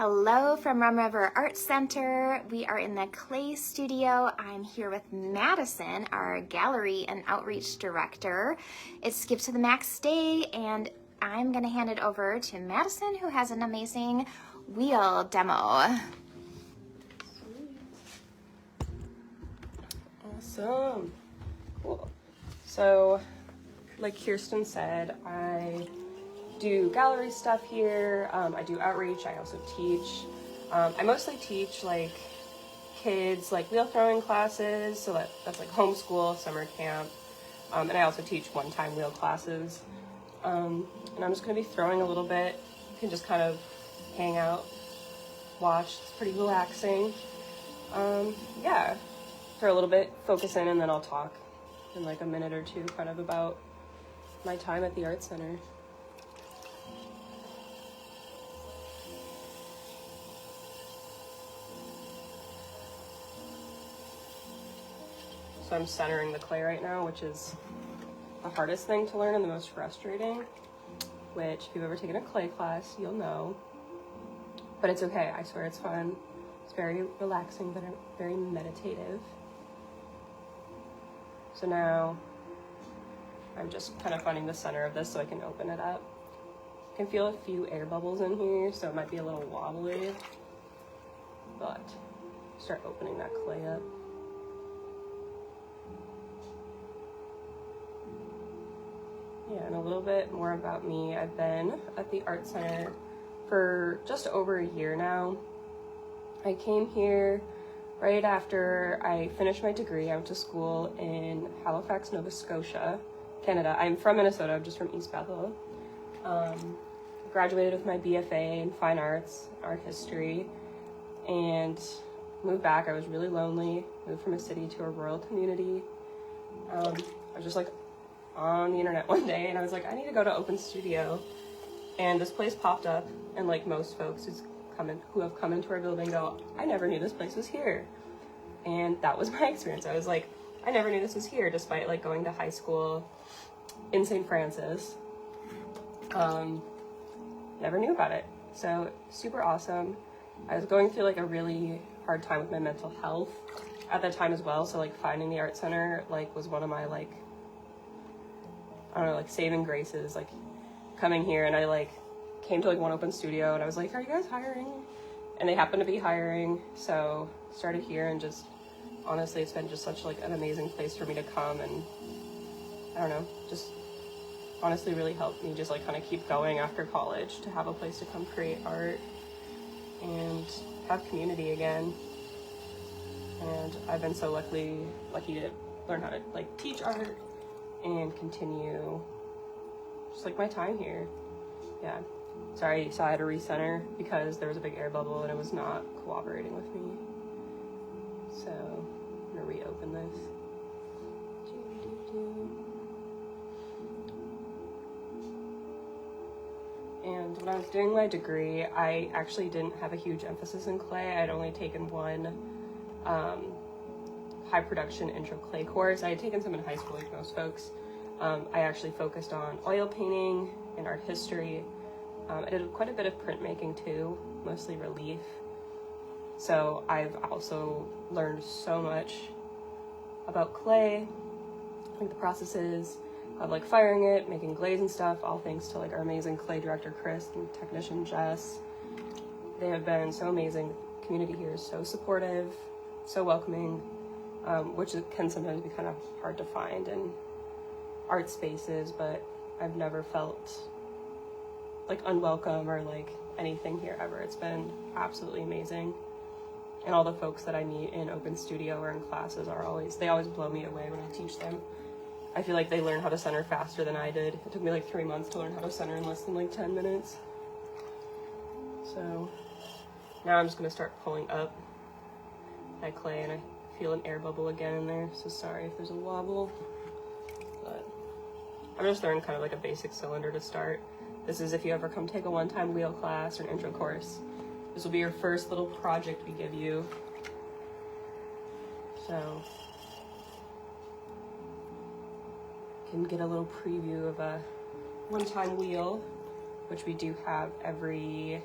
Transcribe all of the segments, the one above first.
Hello from Rum River Art Center. We are in the clay studio. I'm here with Madison, our gallery and outreach director. It's Skip to the Max Day, and I'm gonna hand it over to Madison, who has an amazing wheel demo. Awesome, cool. So, like Kirsten said, I do gallery stuff here. I do outreach. I also teach. I mostly teach like kids like wheel throwing classes, so that's like homeschool, summer camp, and I also teach one-time wheel classes. And I'm just gonna be throwing a little bit. You can just kind of hang out, watch. It's pretty relaxing. Yeah, throw a little bit, focus in, and then I'll talk in like a minute or two, kind of about my time at the art center. So I'm centering the clay right now, which is the hardest thing to learn and the most frustrating, which if you've ever taken a clay class, you'll know. But it's okay, I swear it's fun. It's very relaxing, but very meditative. So now I'm just kind of finding the center of this so I can open it up. I can feel a few air bubbles in here, so it might be a little wobbly, but start opening that clay up. Yeah, and a little bit more about me. I've been at the art center for just over a year now. I came here right after I finished my degree. I went to school in Halifax, Nova Scotia, Canada. I'm from Minnesota, I'm just from East Bethel. Graduated with my BFA in Fine Arts, Art History, and moved back. I was really lonely, moved from a city to a rural community. I was just like on the internet one day and I was like, I need to go to Open Studio, and this place popped up, and like most folks who have come into our building go, I never knew this place was here. And that was my experience. I was like, I never knew this was here, despite like going to high school in St. Francis. Never knew about it. So super awesome. I was going through like a really hard time with my mental health at that time as well, so like finding the art center like was one of my like, I don't know, like saving graces, like coming here. And I like came to like one Open Studio and I was like, are you guys hiring? And they happened to be hiring, so started here, and just honestly it's been just such like an amazing place for me to come, and I don't know, just honestly really helped me just like kind of keep going after college, to have a place to come create art and have community again. And I've been so lucky to learn how to like teach art and continue just like my time here. Yeah, sorry, so I had to recenter because there was a big air bubble and it was not cooperating with me. So I'm gonna reopen this. And when I was doing my degree, I actually didn't have a huge emphasis in clay. I'd only taken one high production intro clay course. I had taken some in high school like most folks. I actually focused on oil painting and art history. I did quite a bit of printmaking too, mostly relief. So I've also learned so much about clay, like the processes of like firing it, making glaze and stuff, all thanks to like our amazing clay director Chris and technician Jess. They have been so amazing. The community here is so supportive, so welcoming, which can sometimes be kind of hard to find in art spaces, but I've never felt like unwelcome or like anything here ever. It's been absolutely amazing. And all the folks that I meet in Open Studio or in classes they always blow me away when I teach them. I feel like they learn how to center faster than I did. It took me like 3 months to learn how to center in less than like 10 minutes. So now I'm just gonna start pulling up my clay, and I feel an air bubble again in there, so sorry if there's a wobble. But I'm just throwing kind of like a basic cylinder to start. This is if you ever come take a one-time wheel class or an intro course. This will be your first little project we give you. So you can get a little preview of a one-time wheel, which we do have every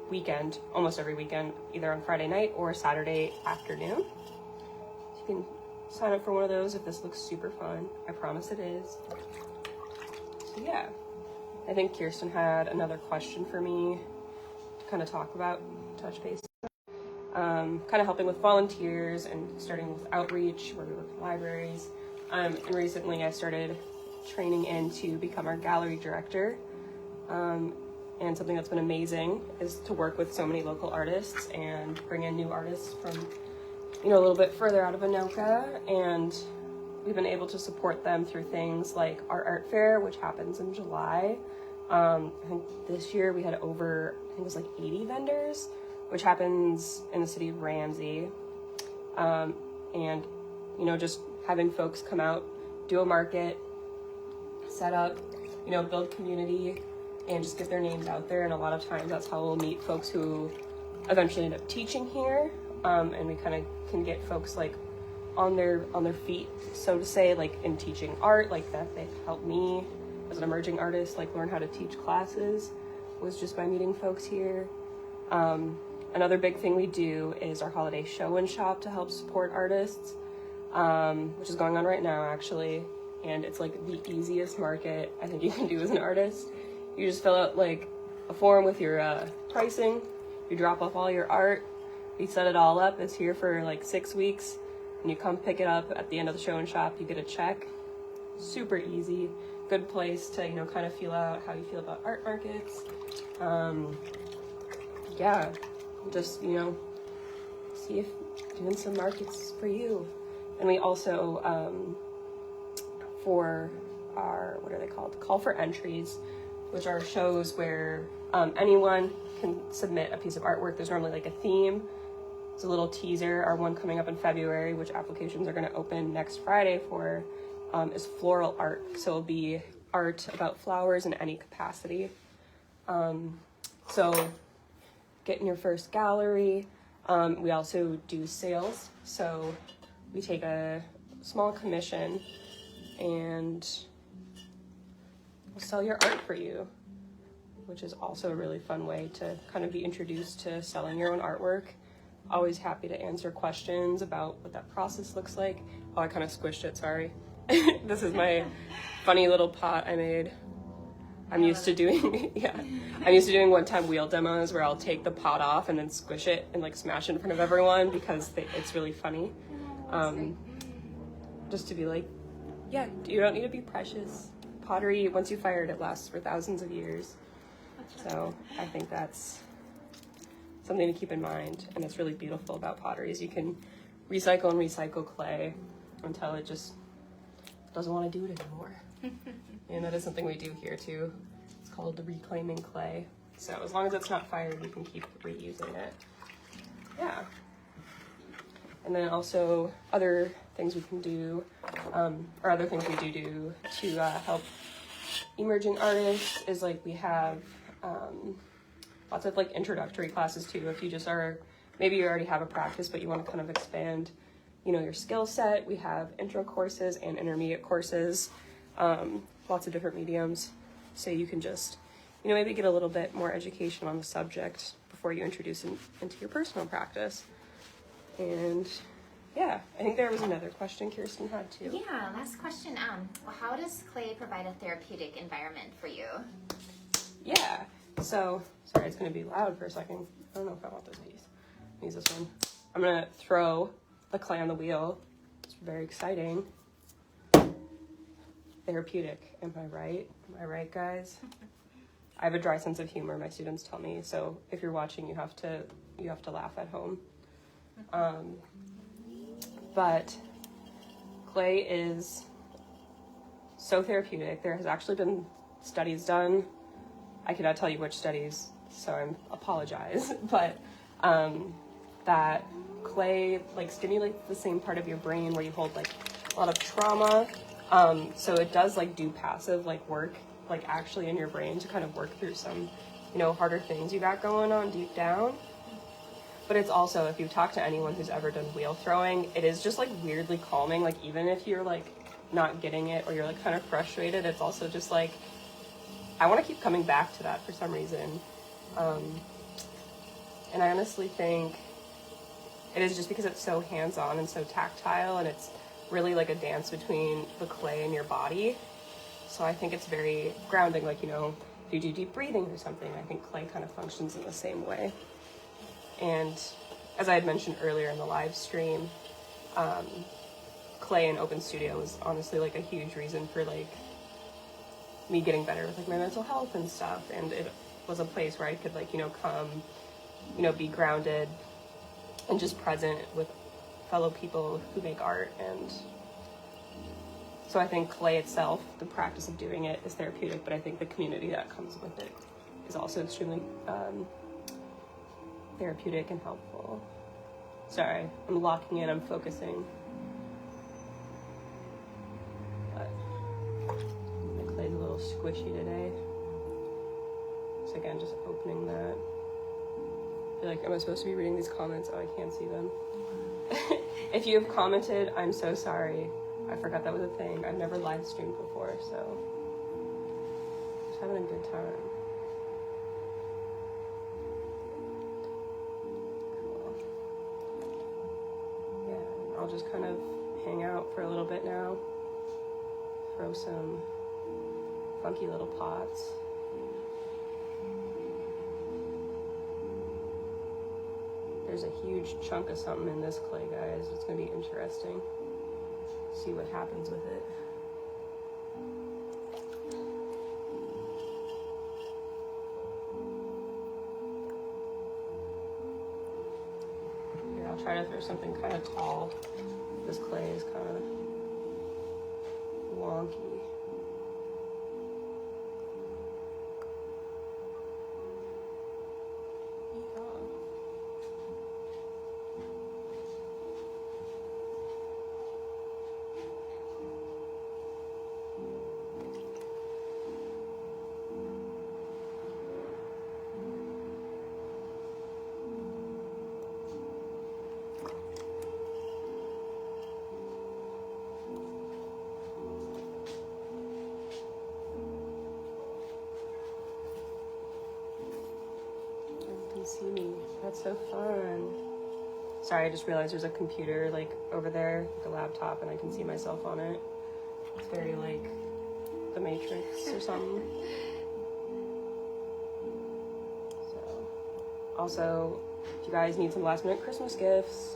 weekend, almost every weekend, either on Friday night or Saturday afternoon. So you can sign up for one of those if this looks super fun. I promise it is. So yeah, I think Kirsten had another question for me to kind of talk about, touch base. Kind of helping with volunteers and starting with outreach where we work in libraries. And recently I started training in to become our gallery director. And something that's been amazing is to work with so many local artists and bring in new artists from, you know, a little bit further out of Anoka. And we've been able to support them through things like our art fair, which happens in July. I think this year we had over, I think it was like 80 vendors, which happens in the city of Ramsey. And, you know, just having folks come out, do a market, set up, you know, build community, and just get their names out there. And a lot of times that's how we'll meet folks who eventually end up teaching here. And we kind of can get folks like on their feet, so to say, like in teaching art, like that they've helped me as an emerging artist, like learn how to teach classes was just by meeting folks here. Another big thing we do is our holiday show and shop to help support artists, which is going on right now actually. And it's like the easiest market I think you can do as an artist. You just fill out like a form with your pricing, you drop off all your art, we set it all up, it's here for like 6 weeks, and you come pick it up at the end of the show and shop, you get a check. Super easy, good place to, you know, kind of feel out how you feel about art markets. Yeah, just, you know, see if doing some markets for you. And we also, for our, what are they called? Call for entries, which are shows where anyone can submit a piece of artwork. There's normally like a theme. It's a little teaser. Our one coming up in February, which applications are going to open next Friday for, is floral art. So it'll be art about flowers in any capacity. So get in your first gallery. We also do sales. So we take a small commission and we'll sell your art for you, which is also a really fun way to kind of be introduced to selling your own artwork. Always happy to answer questions about what that process looks like. Oh, I kind of squished it, sorry. This is my funny little pot I made. I'm used to doing, I'm used to doing one-time wheel demos where I'll take the pot off and then squish it and like smash it in front of everyone because it's really funny. Just to be like, yeah, you don't need to be precious. Pottery, once you fire it, it lasts for thousands of years. So I think that's something to keep in mind. And it's really beautiful about pottery is you can recycle and recycle clay until it just doesn't want to do it anymore. And that is something we do here too. It's called reclaiming clay. So as long as it's not fired, you can keep reusing it. Yeah. And then also other things we can do, or other things we do to help emerging artists is like we have lots of like introductory classes too. If you just are, maybe you already have a practice, but you want to kind of expand, you know, your skill set. We have intro courses and intermediate courses, lots of different mediums. So you can just, you know, maybe get a little bit more education on the subject before you introduce it into your personal practice. And yeah, I think there was another question Kirsten had too. Yeah, last question. Well, how does clay provide a therapeutic environment for you? Yeah, so, sorry, it's gonna be loud for a second. I don't know if I want this piece. Use this one. I'm gonna throw the clay on the wheel. It's very exciting. Therapeutic, am I right? Am I right, guys? I have a dry sense of humor, my students tell me, so if you're watching, you have to laugh at home. But clay is so therapeutic. There has actually been studies done. I cannot tell you which studies, so I apologize, but that clay like stimulates the same part of your brain where you hold like a lot of trauma. So it does like do passive like work like actually in your brain to kind of work through some, you know, harder things you got going on deep down. But it's also, if you talk to anyone who's ever done wheel throwing, it is just like weirdly calming. Like even if you're like not getting it or you're like kind of frustrated, it's also just like, I want to keep coming back to that for some reason. And I honestly think it is just because it's so hands-on and so tactile, and it's really like a dance between the clay and your body. So I think it's very grounding, like, you know, if you do deep breathing or something, I think clay kind of functions in the same way. And as I had mentioned earlier in the live stream, clay in Open Studio was honestly like a huge reason for like me getting better with like my mental health and stuff. And it was a place where I could like, you know, come, you know, be grounded and just present with fellow people who make art. And so I think clay itself, the practice of doing it, is therapeutic, but I think the community that comes with it is also extremely therapeutic and helpful. Sorry, I'm locking in, I'm focusing. But the clay's a little squishy today. So again, just opening that. I feel like, am I supposed to be reading these comments? Oh, I can't see them. If you have commented, I'm so sorry. I forgot that was a thing. I've never live streamed before, so just having a good time. Cool. Yeah, I'll just kind of hang out for a little bit now. Throw some funky little pots. There's a huge chunk of something in this clay, guys. It's gonna be interesting. See what happens with it. Here, I'll try to throw something kind of tall. This clay is kind of wonky. See me. That's so fun. Sorry, I just realized there's a computer like over there, like a laptop, and I can see myself on it. It's very like the Matrix or something. So, also, if you guys need some last minute Christmas gifts,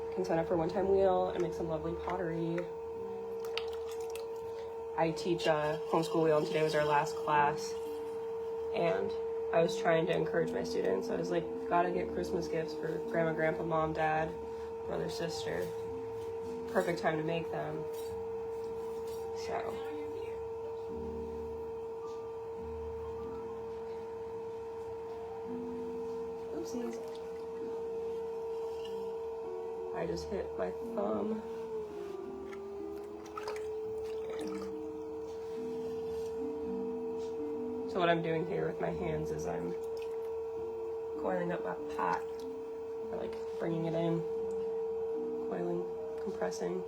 you can sign up for One Time Wheel and make some lovely pottery. I teach homeschool wheel, and today was our last class, and I was trying to encourage my students. I was like, gotta get Christmas gifts for grandma, grandpa, mom, dad, brother, sister. Perfect time to make them. So. Oopsies. I just hit my thumb. So what I'm doing here with my hands is I'm coiling up my pot, or like bringing it in, coiling, compressing. You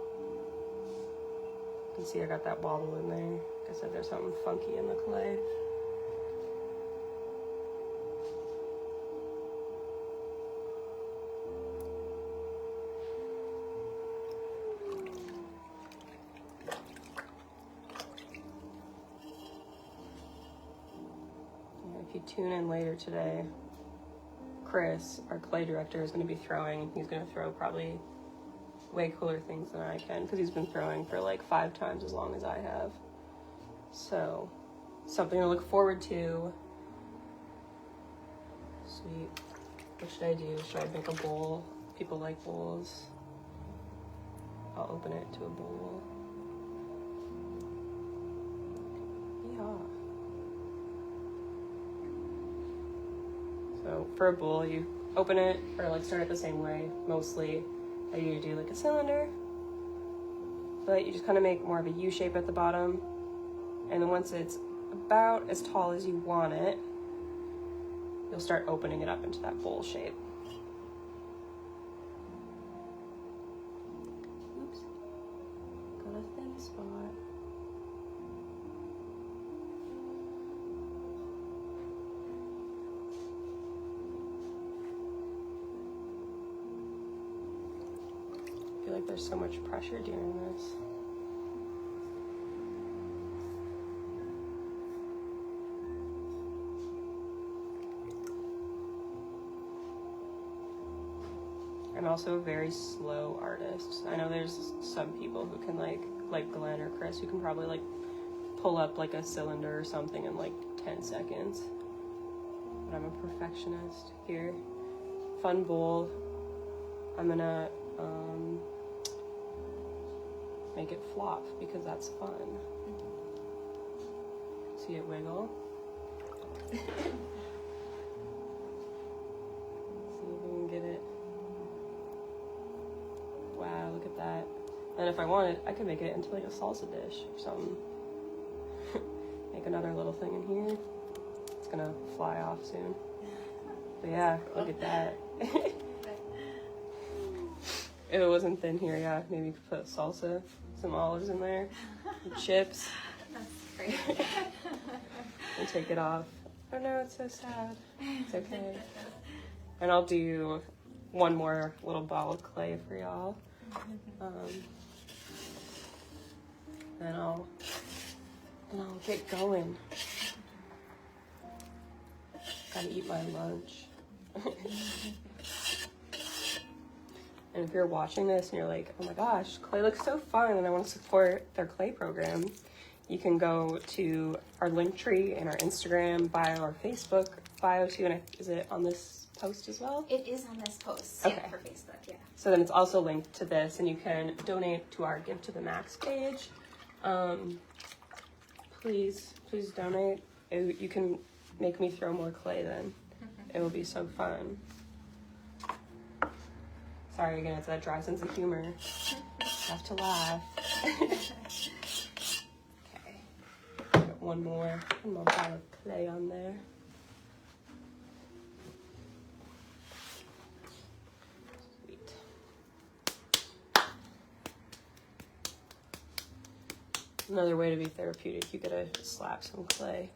can see I got that wobble in there. Like I said, there's something funky in the clay. If you tune in later today, Chris, our clay director, is going to be throwing. He's going to throw probably way cooler things than I can, because he's been throwing for like 5 times as long as I have. So, something to look forward to. Sweet. What should I do? Should I make a bowl? People like bowls. I'll open it to a bowl. Yeah. So for a bowl, you open it, or like start it the same way, mostly. You do like a cylinder, but you just kind of make more of a U shape at the bottom. And then once it's about as tall as you want it, you'll start opening it up into that bowl shape. Oops, got a thin spot. like there's so much pressure doing this. I'm also a very slow artist. I know there's some people who can like Glenn or Chris, who can probably like pull up like a cylinder or something in like 10 seconds. But I'm a perfectionist here. Fun bowl. I'm gonna make it flop because that's fun. See it wiggle? See if we can get it. Wow, look at that. And if I wanted, I could make it into like a salsa dish or something. Make another little thing in here. It's gonna fly off soon. But yeah, look at that. If it wasn't thin here, yeah, maybe you could put salsa, some olives in there, some chips. That's great. And take it off. Oh no, it's so sad. It's okay. And I'll do one more little ball of clay for y'all. And I'll get going. Gotta eat my lunch. And if you're watching this and you're like, oh my gosh, clay looks so fun and I want to support their clay program, you can go to our link tree in our Instagram bio or Facebook bio too. And is it on this post as well? It is on this post, okay. Yeah, for Facebook, yeah. So then it's also linked to this, and you can donate to our Give to the Max page. Please donate. You can make me throw more clay then. It will be so fun. Sorry again, it's that dry sense of humor. Have to laugh. Okay. Got one more ball of clay on there. Sweet. Another way to be therapeutic, you gotta slap some clay.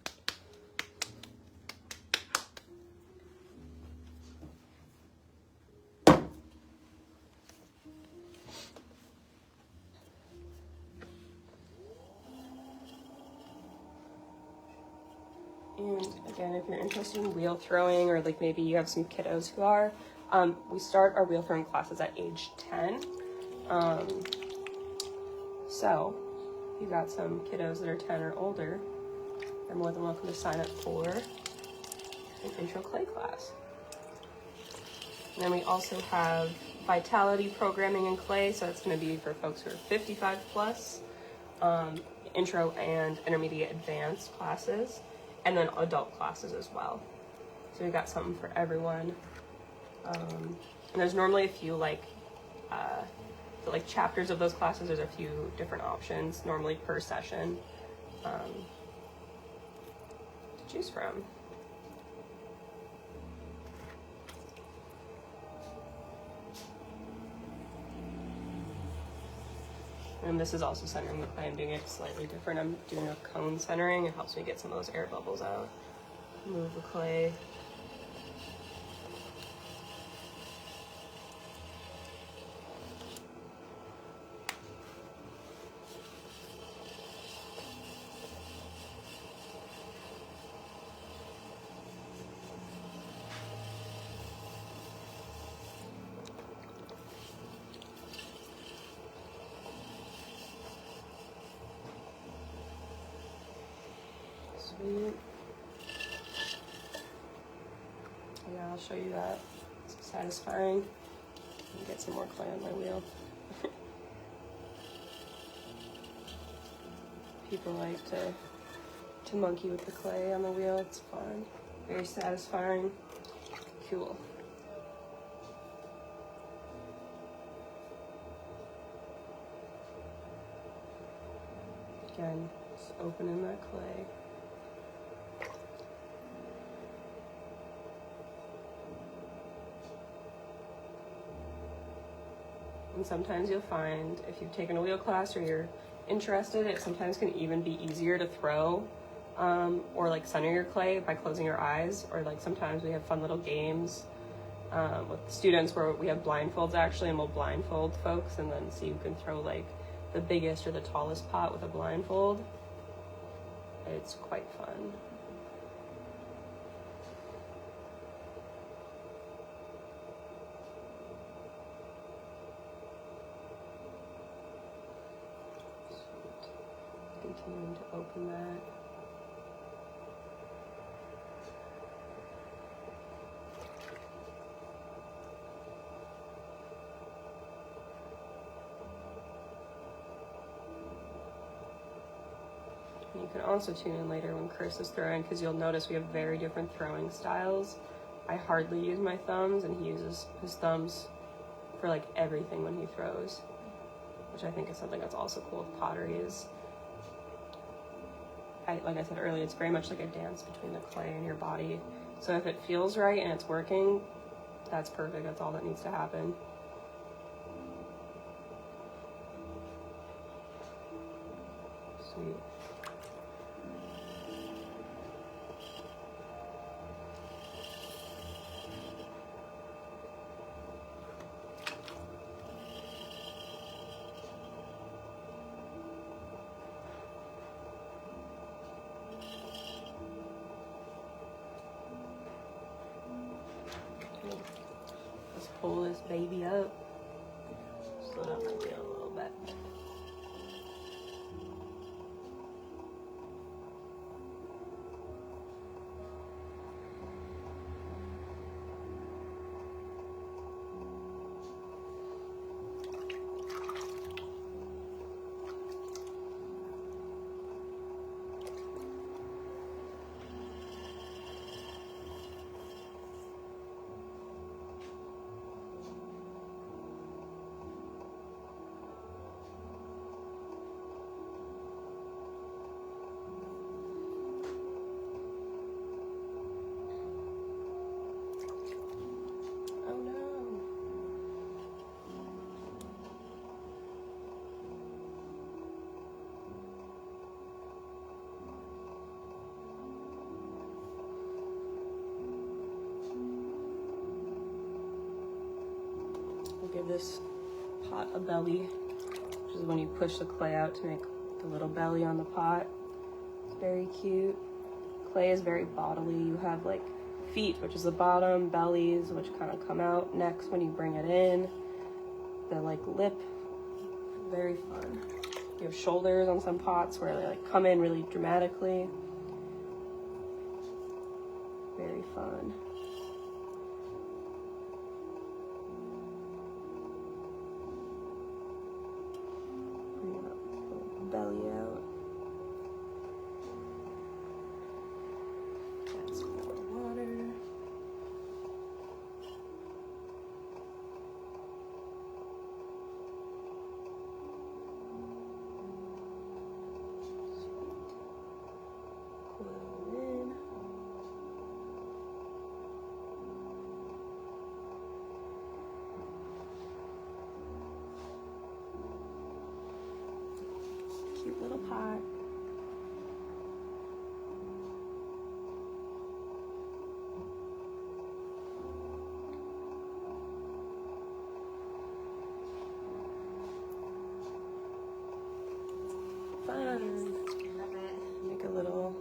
And again, if you're interested in wheel throwing, or like maybe you have some kiddos who are, we start our wheel throwing classes at age 10. So if you got some kiddos that are 10 or older, you're more than welcome to sign up for an intro clay class. And then we also have vitality programming in clay, so it's going to be for folks who are 55 plus, intro and intermediate advanced classes, and then adult classes as well. So we got something for everyone. And there's normally a few chapters of those classes. There's a few different options normally per session to choose from. And this is also centering the clay. I'm doing it slightly different. I'm doing a cone centering. It helps me get some of those air bubbles out. Move the clay. Sweet. Yeah, I'll show you that. It's satisfying. Get some more clay on my wheel. People like to monkey with the clay on the wheel. It's fun. Very satisfying. Cool. Again, just opening that clay. And sometimes you'll find, if you've taken a wheel class or you're interested, it sometimes can even be easier to throw or like center your clay by closing your eyes, or like sometimes we have fun little games with students where we have blindfolds actually, and we'll blindfold folks and then see who can throw like the biggest or the tallest pot with a blindfold. It's quite fun. Continuing to open that. You can also tune in later when Chris is throwing, because you'll notice we have very different throwing styles. I hardly use my thumbs, and he uses his thumbs for like everything when he throws, which I think is something that's also cool with pottery. Is, like I said earlier, it's very much like a dance between the clay and your body. So if it feels right and it's working, that's perfect. That's all that needs to happen. Sweet. Let's pull this baby up. Slow down my wheel a little bit. Give this pot a belly, which is when you push the clay out to make the little belly on the pot. It's very cute. Clay is very bodily. You have like feet, which is the bottom, bellies, which kind of come out next when you bring it in. The like lip, very fun. You have shoulders on some pots where they like come in really dramatically. Very fun. Belly out. Add some more water. Coil it in. Cute little pot. Fun. Love it. Make a little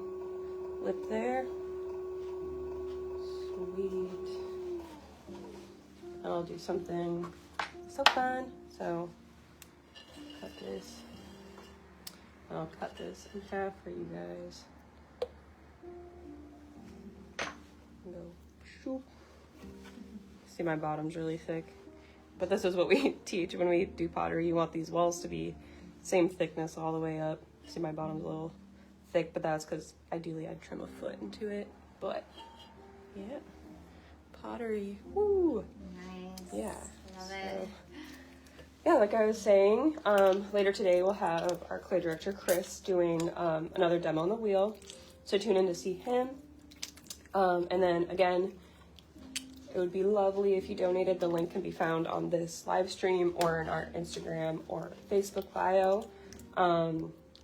lip there. Sweet. And I'll do something so fun. So cut this. I'll cut this in half for you guys. Go. Shoop. See, my bottom's really thick. But this is what we teach when we do pottery. You want these walls to be same thickness all the way up. See, my bottom's a little thick, but that's because ideally I'd trim a foot into it. But yeah, pottery. Woo! Nice. Yeah. Love it. Yeah, like I was saying, later today we'll have our clay director, Chris, doing another demo on the wheel. So tune in to see him. And then again, it would be lovely if you donated. The link can be found on this live stream or in our Instagram or Facebook bio.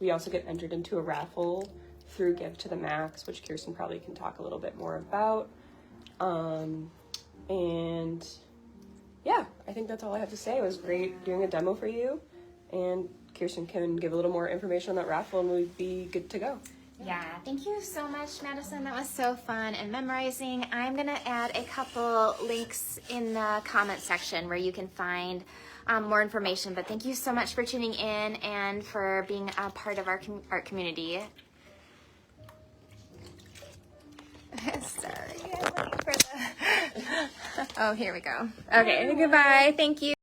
We also get entered into a raffle through Give to the Max, which Kirsten probably can talk a little bit more about. And think that's all I have to say. It was great doing a demo for you, and Kirsten can give a little more information on that raffle and we'd be good to go. Yeah, thank you so much, Madison. That was so fun and memorizing. I'm going to add a couple links in the comment section where you can find more information. But thank you so much for tuning in and for being a part of our art community. Sorry, I'm waiting for the... Oh, here we go. Okay, goodbye. Thank you.